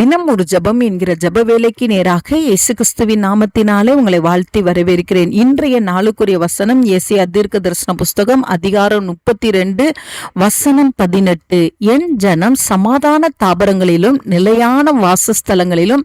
தினம் ஒரு ஜபம் என்கிற ஜப வேலைக்கு நேராக இயேசு கிறிஸ்துவின் நாமத்தினாலே உங்களை வாழ்த்தி வரவேற்கிறேன். இன்றைய நாளுக்குரிய வசனம் ஏசாயா தீர்க்க தரிசன புஸ்தகம் அதிகாரம் 32 வசனம் 18. என் ஜனம் சமாதான தாபரங்களிலும் நிலையான வாசஸ்தலங்களிலும்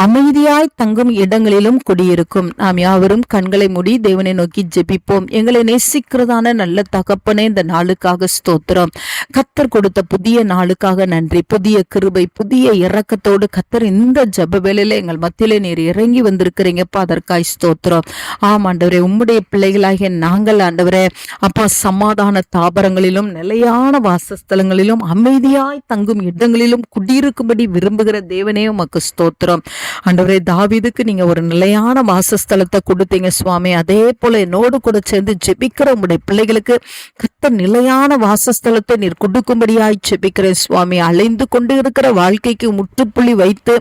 அமைதியாய் தங்கும் இடங்களிலும் குடியிருக்கும். நாம் யாவரும் கண்களை மூடி தேவனை நோக்கி ஜெபிப்போம். எங்களை நேசிக்கிறதான நல்ல தகப்பனே, இந்த நாளுக்காக ஸ்தோத்திரம். கர்த்தர் கொடுத்த புதிய நாளுக்காக நன்றி. புதிய கிருபை, புதிய இரக்கத்தோடு கர்த்தர் இந்த ஜப வேளையில எங்கள் மத்தியிலே நீர் இறங்கி வந்திருக்கிறீங்கப்பா, அதற்காய் ஸ்தோத்திரம். ஆம் ஆண்டவரே, உம்முடைய பிள்ளைகளாகிய நாங்கள் ஆண்டவரே அப்பா சமாதான தாபரங்களிலும் நிலையான வாசஸ்தலங்களிலும் அமைதியாய் தங்கும் இடங்களிலும் குடியிருக்கும்படி விரும்புகிற தேவனே உமக்கு ஸ்தோத்திரம். ஆண்டவரே, தாவீதுக்கு நீங்க ஒரு நிலையான வாசஸ்தலத்தை கொடுத்தீங்க சுவாமி. அதே போல என்னோடு கூட சேர்ந்து ஜெபிக்கிற உம்முடைய பிள்ளைகளுக்கு கர்த்தர் நிலையான வாசஸ்தலத்தை நீர் கொடுக்கும்படியாய் ஜெபிக்கிறேன் சுவாமி. அலைந்து கொண்டு இருக்கிற வாழ்க்கைக்கு முற்றுப்புள்ளி வைத்து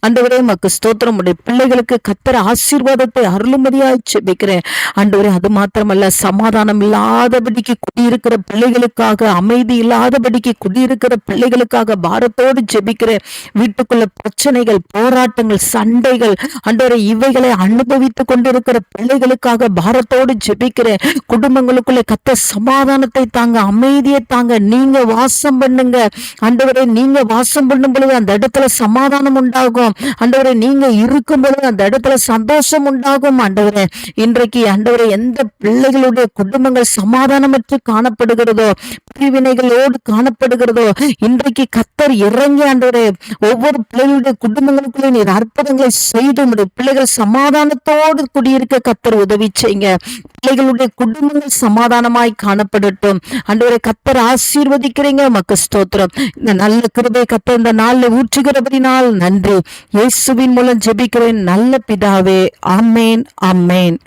ஆண்டவரே உமக்கு ஸ்தோத்திரம். உடைய பிள்ளைகளுக்கு கர்த்தர் ஆசீர்வாதத்தை அருளும்படியாய் ஜெபிக்கிறேன் ஆண்டவரே. அது மாத்திரமல்ல, சமாதானம் இல்லாதபடிக்கு குடியிருக்கிற பிள்ளைகளுக்காக, அமைதி இல்லாதபடிக்கு குடியிருக்கிற பிள்ளைகளுக்காக பாரத்தோடு ஜெபிக்கிறேன். வீட்டுக்குள்ள பிரச்சனைகள், போராட்டங்கள், சண்டைகள் ஆண்டவரே இவைகளை அனுபவித்துக் கொண்டிருக்கிற பிள்ளைகளுக்காக பாரத்தோடு ஜெபிக்கிறேன். குடும்பங்களுக்குள்ள கர்த்தர் சமாதானத்தை தாங்க, அமைதியை தாங்க. நீங்க வாசம் பண்ணுங்க ஆண்டவரே. நீங்க வாசம் பண்ணும் பொழுது அந்த இடத்துல சமாதானம் உண்டாகும் ஆண்டவரே. நீங்க இருக்கும் பொழுது அந்த இடத்துல சந்தோஷம் உண்டாகும் ஆண்டவரே. இன்றைக்கு ஆண்டவரே எந்த பிள்ளைகளுடைய குடும்பங்கள் சமாதானமற்று காணப்படுகிறதோ, பிரிவினைகளோடு காணப்படுகிறதோ, இன்றைக்கு கர்த்தர் இறங்கி ஆண்டவரே ஒவ்வொரு பிள்ளைகளுடைய குடும்பங்களுக்குள்ளே நீர் அற்புதங்களை செய்து உடைய பிள்ளைகள் சமாதானத்தோடு குடியிருக்க கர்த்தர் உதவி செய்யுங்க. பிள்ளைகளுடைய குடும்பங்கள் சமாதானமாய் காணப்படட்டும் ஆண்டவரே. கர்த்தர் ஆசீர்வதிக்கிறீங்க, உமக்கு ஸ்தோத்திரம். இந்த நல்ல கிருபை கர்த்தர் இந்த நாள்ல ஊற்றுகிறபடினால் நன்றி. இயேசுவின் மூலம் ஜெபிக்கிறேன் நல்ல பிதாவே. ஆமேன், ஆமேன்.